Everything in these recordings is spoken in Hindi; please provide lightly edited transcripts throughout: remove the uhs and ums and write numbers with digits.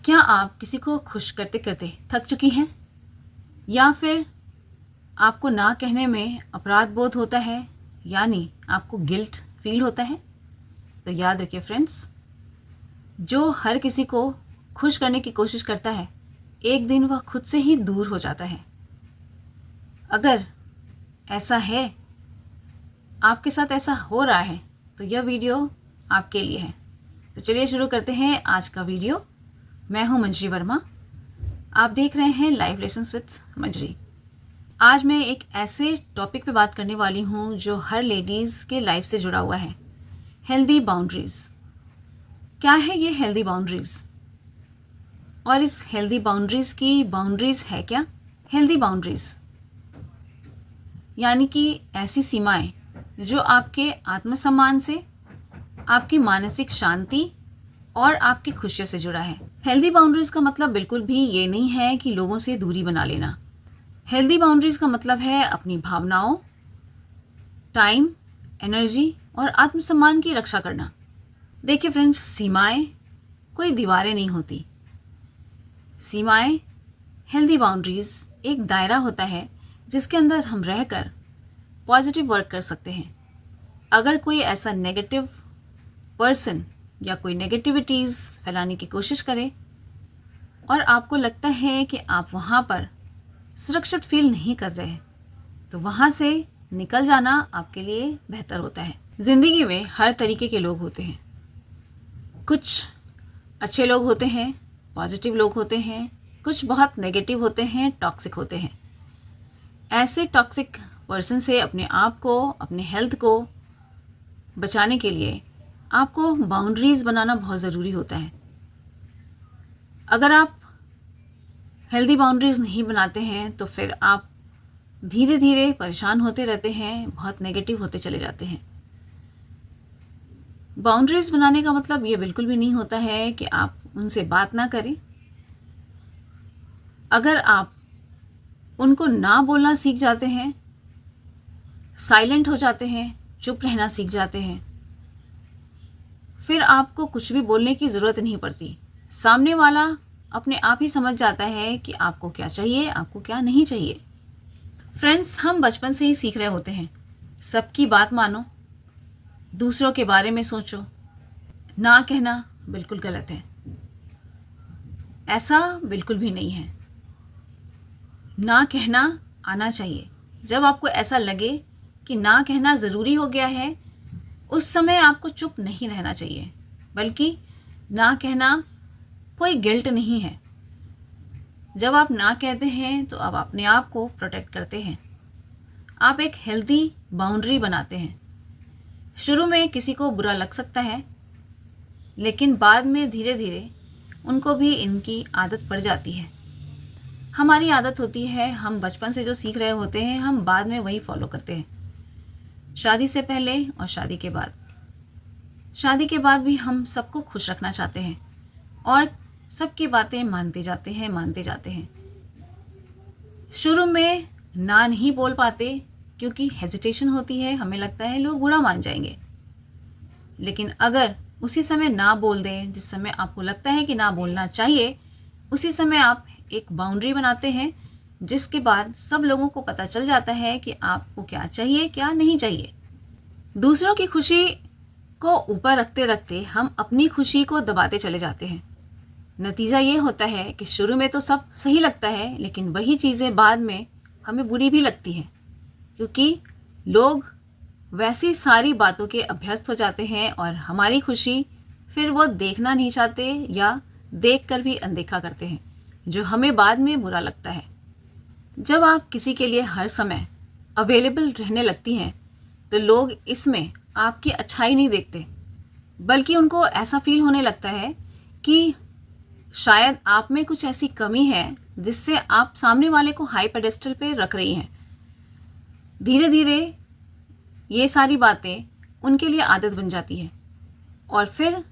क्या आप किसी को खुश करते करते थक चुकी हैं, या फिर आपको ना कहने में अपराध बोध होता है, यानी आपको गिल्ट फील होता है? तो याद रखिए फ्रेंड्स, जो हर किसी को खुश करने की कोशिश करता है, एक दिन वह खुद से ही दूर हो जाता है। अगर ऐसा है, आपके साथ ऐसा हो रहा है, तो यह वीडियो आपके लिए है। तो चलिए शुरू करते हैं आज का वीडियो। मैं हूं मंजरी वर्मा। आप देख रहे हैं लाइव लेसन्स विद मंजरी। आज मैं एक ऐसे टॉपिक पे बात करने वाली हूं जो हर लेडीज़ के लाइफ से जुड़ा हुआ है। Healthy boundaries. क्या है ये हेल्दी बाउंड्रीज़, और इस हेल्दी बाउंड्रीज़ की बाउंड्रीज़ है क्या? हेल्दी बाउंड्रीज़ यानी कि ऐसी सीमाएं जो आपके आत्मसम्मान से, आपकी मानसिक शांति और आपकी खुशियों से जुड़ा है। हेल्दी बाउंड्रीज़ का मतलब बिल्कुल भी ये नहीं है कि लोगों से दूरी बना लेना। हेल्दी बाउंड्रीज़ का मतलब है अपनी भावनाओं, टाइम, एनर्जी और आत्मसम्मान की रक्षा करना। देखिए फ्रेंड्स, सीमाएं कोई दीवारें नहीं होती। सीमाएं, हेल्दी बाउंड्रीज़ एक दायरा होता है जिसके अंदर हम रहकर पॉजिटिव वर्क कर सकते हैं। अगर कोई ऐसा नेगेटिव पर्सन या कोई नेगेटिविटीज़ फैलाने की कोशिश करे और आपको लगता है कि आप वहाँ पर सुरक्षित फील नहीं कर रहे, तो वहाँ से निकल जाना आपके लिए बेहतर होता है। ज़िंदगी में हर तरीके के लोग होते हैं। कुछ अच्छे लोग होते हैं, पॉजिटिव लोग होते हैं, कुछ बहुत नेगेटिव होते हैं, टॉक्सिक होते हैं। ऐसे टॉक्सिक पर्सन से अपने आप को, अपने हेल्थ को बचाने के लिए आपको बाउंड्रीज़ बनाना बहुत ज़रूरी होता है। अगर आप हेल्दी बाउंड्रीज़ नहीं बनाते हैं तो फिर आप धीरे धीरे परेशान होते रहते हैं, बहुत नेगेटिव होते चले जाते हैं। बाउंड्रीज़ बनाने का मतलब ये बिल्कुल भी नहीं होता है कि आप उनसे बात ना करें। अगर आप उनको ना बोलना सीख जाते हैं, साइलेंट हो जाते हैं, चुप रहना सीख जाते हैं, फिर आपको कुछ भी बोलने की ज़रूरत नहीं पड़ती। सामने वाला अपने आप ही समझ जाता है कि आपको क्या चाहिए, आपको क्या नहीं चाहिए। फ्रेंड्स, हम बचपन से ही सीख रहे होते हैं, सबकी बात मानो, दूसरों के बारे में सोचो, ना कहना बिल्कुल गलत है। ऐसा बिल्कुल भी नहीं है। ना कहना आना चाहिए। जब आपको ऐसा लगे कि ना कहना ज़रूरी हो गया है, उस समय आपको चुप नहीं रहना चाहिए, बल्कि ना कहना कोई गिल्ट नहीं है। जब आप ना कहते हैं तो आप अपने आप को प्रोटेक्ट करते हैं। आप एक हेल्दी बाउंड्री बनाते हैं। शुरू में किसी को बुरा लग सकता है, लेकिन बाद में धीरे धीरे उनको भी इनकी आदत पड़ जाती है। हमारी आदत होती है, हम बचपन से जो सीख रहे होते हैं, हम बाद में वही फॉलो करते हैं। शादी से पहले और शादी के बाद। शादी के बाद भी हम सबको खुश रखना चाहते हैं और सबकी बातें मानते जाते हैं। शुरू में ना नहीं बोल पाते क्योंकि हेजिटेशन होती है, हमें लगता है लोग बुरा मान जाएंगे। लेकिन अगर उसी समय ना बोल दें, जिस समय आपको लगता है कि ना बोलना चाहिए, उसी समय आप एक बाउंड्री बनाते हैं, जिसके बाद सब लोगों को पता चल जाता है कि आपको क्या चाहिए, क्या नहीं चाहिए। दूसरों की खुशी को ऊपर रखते रखते हम अपनी खुशी को दबाते चले जाते हैं। नतीजा ये होता है कि शुरू में तो सब सही लगता है, लेकिन वही चीज़ें बाद में हमें बुरी भी लगती हैं, क्योंकि लोग वैसी सारी बातों के अभ्यस्त हो जाते हैं और हमारी खुशी फिर वो देखना नहीं चाहते या देख कर भी अनदेखा करते हैं, जो हमें बाद में बुरा लगता है। जब आप किसी के लिए हर समय अवेलेबल रहने लगती हैं, तो लोग इसमें आपकी अच्छाई नहीं देखते, बल्कि उनको ऐसा फील होने लगता है कि शायद आप में कुछ ऐसी कमी है जिससे आप सामने वाले को हाई पेडेस्टल पे रख रही हैं। धीरे धीरे ये सारी बातें उनके लिए आदत बन जाती है और फिर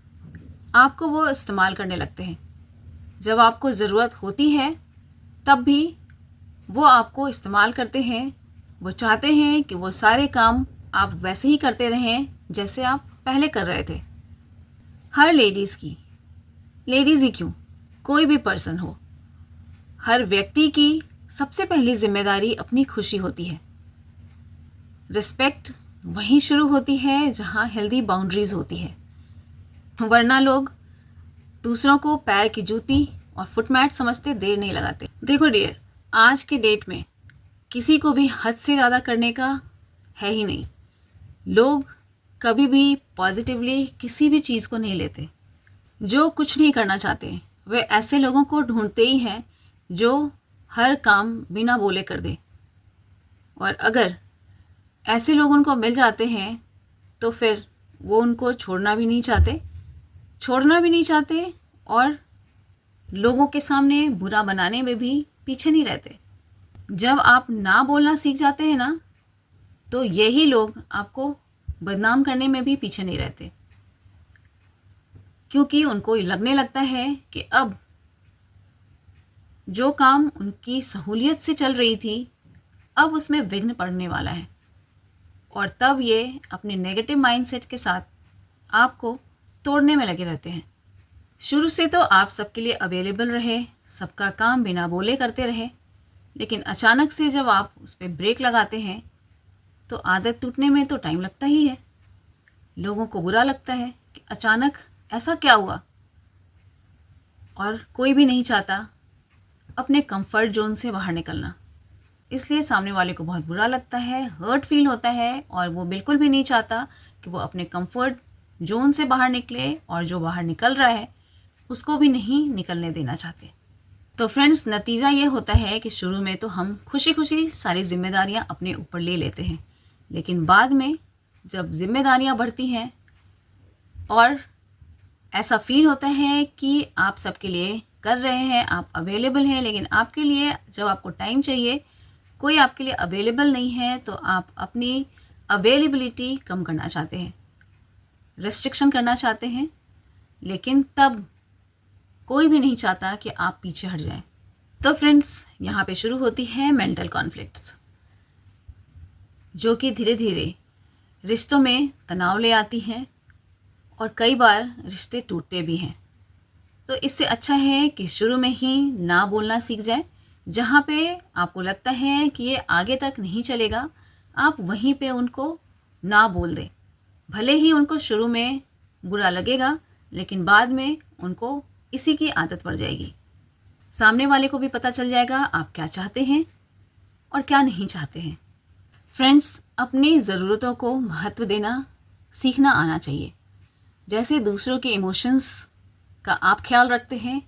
आपको वो इस्तेमाल करने लगते हैं। जब आपको ज़रूरत होती है तब भी वो आपको इस्तेमाल करते हैं। वो चाहते हैं कि वो सारे काम आप वैसे ही करते रहें जैसे आप पहले कर रहे थे। हर लेडीज़ ही क्यों, कोई भी पर्सन हो, हर व्यक्ति की सबसे पहली जिम्मेदारी अपनी खुशी होती है। रिस्पेक्ट वहीं शुरू होती है जहाँ हेल्दी बाउंड्रीज होती है, वरना लोग दूसरों को पैर की जूती और फुटमैट समझते देर नहीं लगाते। देखो डियर, आज के डेट में किसी को भी हद से ज़्यादा करने का है ही नहीं। लोग कभी भी पॉजिटिवली किसी भी चीज़ को नहीं लेते। जो कुछ नहीं करना चाहते वे ऐसे लोगों को ढूंढते ही हैं जो हर काम बिना बोले कर दे, और अगर ऐसे लोग उनको मिल जाते हैं तो फिर वो उनको छोड़ना भी नहीं चाहते और लोगों के सामने बुरा बनाने में भी पीछे नहीं रहते। जब आप ना बोलना सीख जाते हैं ना, तो यही लोग आपको बदनाम करने में भी पीछे नहीं रहते, क्योंकि उनको लगने लगता है कि अब जो काम उनकी सहूलियत से चल रही थी अब उसमें विघ्न पड़ने वाला है, और तब ये अपने नेगेटिव माइंडसेट के साथ आपको तोड़ने में लगे रहते हैं। शुरू से तो आप सबके लिए अवेलेबल रहे, सबका काम बिना बोले करते रहे, लेकिन अचानक से जब आप उस पर ब्रेक लगाते हैं तो आदत टूटने में तो टाइम लगता ही है। लोगों को बुरा लगता है कि अचानक ऐसा क्या हुआ, और कोई भी नहीं चाहता अपने कंफर्ट जोन से बाहर निकलना। इसलिए सामने वाले को बहुत बुरा लगता है, हर्ट फील होता है, और वो बिल्कुल भी नहीं चाहता कि वो अपने कंफर्ट जोन से बाहर निकले, और जो बाहर निकल रहा है उसको भी नहीं निकलने देना चाहते। तो फ्रेंड्स, नतीजा ये होता है कि शुरू में तो हम खुशी खुशी सारी जिम्मेदारियां अपने ऊपर ले लेते हैं, लेकिन बाद में जब जिम्मेदारियां बढ़ती हैं और ऐसा फील होता है कि आप सबके लिए कर रहे हैं, आप अवेलेबल हैं, लेकिन आपके लिए जब आपको टाइम चाहिए कोई आपके लिए अवेलेबल नहीं है, तो आप अपनी अवेलेबिलिटी कम करना चाहते हैं, रेस्ट्रिक्शन करना चाहते हैं, लेकिन तब कोई भी नहीं चाहता कि आप पीछे हट जाएं। तो फ्रेंड्स, यहाँ पे शुरू होती है मेंटल कॉन्फ्लिक्ट्स, जो कि धीरे धीरे रिश्तों में तनाव ले आती हैं और कई बार रिश्ते टूटते भी हैं। तो इससे अच्छा है कि शुरू में ही ना बोलना सीख जाएं। जहाँ पे आपको लगता है कि ये आगे तक नहीं चलेगा, आप वहीं पे उनको ना बोल दें। भले ही उनको शुरू में बुरा लगेगा, लेकिन बाद में उनको इसी की आदत पड़ जाएगी। सामने वाले को भी पता चल जाएगा आप क्या चाहते हैं और क्या नहीं चाहते हैं। फ्रेंड्स, अपनी ज़रूरतों को महत्व देना सीखना आना चाहिए। जैसे दूसरों के इमोशंस का आप ख्याल रखते हैं,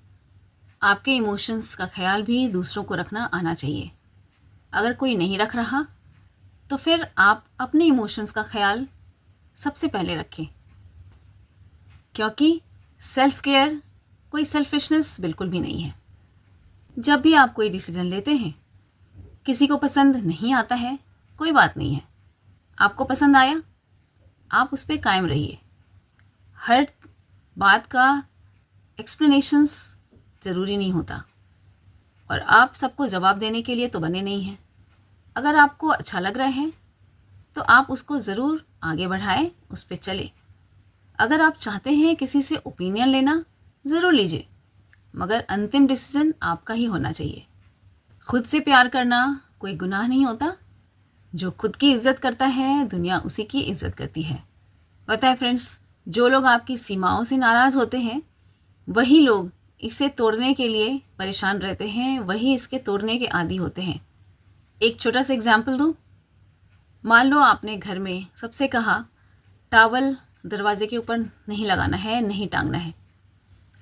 आपके इमोशंस का ख्याल भी दूसरों को रखना आना चाहिए। अगर कोई नहीं रख रहा तो फिर आप अपने इमोशंस का ख्याल सबसे पहले रखें, क्योंकि सेल्फ केयर कोई सेल्फिशनेस बिल्कुल भी नहीं है। जब भी आप कोई डिसीजन लेते हैं, किसी को पसंद नहीं आता है, कोई बात नहीं है, आपको पसंद आया, आप उस पर कायम रहिए। हर बात का एक्सप्लेनेशंस ज़रूरी नहीं होता, और आप सबको जवाब देने के लिए तो बने नहीं हैं। अगर आपको अच्छा लग रहा है तो आप उसको ज़रूर आगे बढ़ाएं, उस पर चले। अगर आप चाहते हैं किसी से ओपिनियन लेना, ज़रूर लीजिए, मगर अंतिम डिसीजन आपका ही होना चाहिए। खुद से प्यार करना कोई गुनाह नहीं होता। जो खुद की इज़्ज़त करता है, दुनिया उसी की इज़्ज़त करती है। पता है फ्रेंड्स, जो लोग आपकी सीमाओं से नाराज़ होते हैं, वही लोग इसे तोड़ने के लिए परेशान रहते हैं, वही इसके तोड़ने के आदी होते हैं। एक छोटा सा एग्जाम्पल दूँ। मान लो आपने घर में सबसे कहा टॉवल दरवाजे के ऊपर नहीं लगाना है, नहीं टांगना है,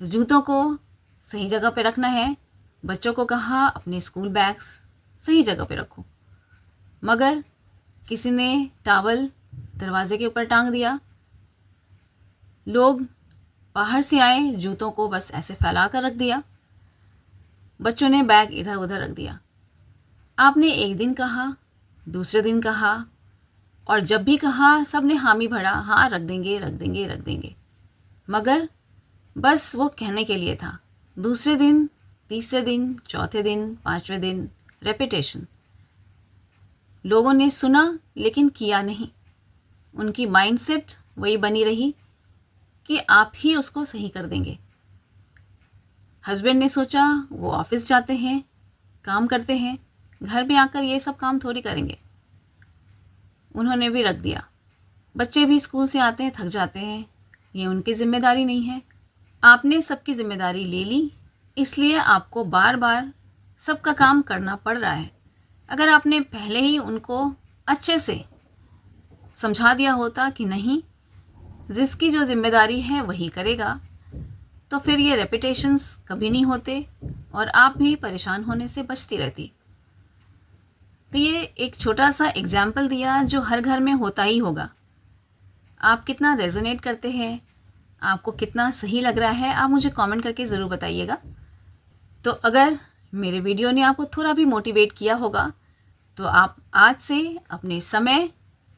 जूतों को सही जगह पे रखना है, बच्चों को कहा अपने स्कूल बैग्स सही जगह पे रखो, मगर किसी ने टॉवल दरवाजे के ऊपर टांग दिया। लोग बाहर से आए, जूतों को बस ऐसे फैला कर रख दिया, बच्चों ने बैग इधर उधर रख दिया। आपने एक दिन कहा, दूसरे दिन कहा, और जब भी कहा सब ने हामी भरा, हाँ रख देंगे रख देंगे रख देंगे, मगर बस वो कहने के लिए था। दूसरे दिन, तीसरे दिन, चौथे दिन, पांचवें दिन, रेपिटेशन। लोगों ने सुना लेकिन किया नहीं। उनकी माइंडसेट वही बनी रही कि आप ही उसको सही कर देंगे। हस्बैंड ने सोचा वो ऑफिस जाते हैं, काम करते हैं, घर में आकर ये सब काम थोड़ी करेंगे, उन्होंने भी रख दिया। बच्चे भी स्कूल से आते हैं, थक जाते हैं, ये उनकी जिम्मेदारी नहीं है। आपने सबकी जिम्मेदारी ले ली, इसलिए आपको बार बार सबका काम करना पड़ रहा है। अगर आपने पहले ही उनको अच्छे से समझा दिया होता कि नहीं, जिसकी जो जिम्मेदारी है वही करेगा, तो फिर ये रेपिटेशंस कभी नहीं होते और आप भी परेशान होने से बचती रहती। तो ये एक छोटा सा एग्जाम्पल दिया जो हर घर में होता ही होगा। आप कितना रेजोनेट करते हैं, आपको कितना सही लग रहा है, आप मुझे कमेंट करके ज़रूर बताइएगा। तो अगर मेरे वीडियो ने आपको थोड़ा भी मोटिवेट किया होगा तो आप आज से अपने समय,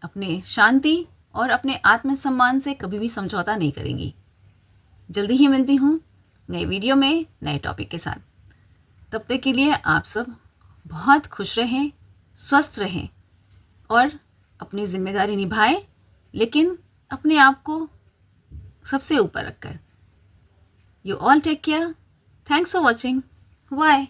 अपने शांति और अपने आत्मसम्मान से कभी भी समझौता नहीं करेंगी। जल्दी ही मिलती हूँ नए वीडियो में नए टॉपिक के साथ। तब तक के लिए आप सब बहुत खुश रहें, स्वस्थ रहें और अपनी जिम्मेदारी निभाएं, लेकिन अपने आप को सबसे ऊपर रखकर। You all take care. Thanks for watching. Bye.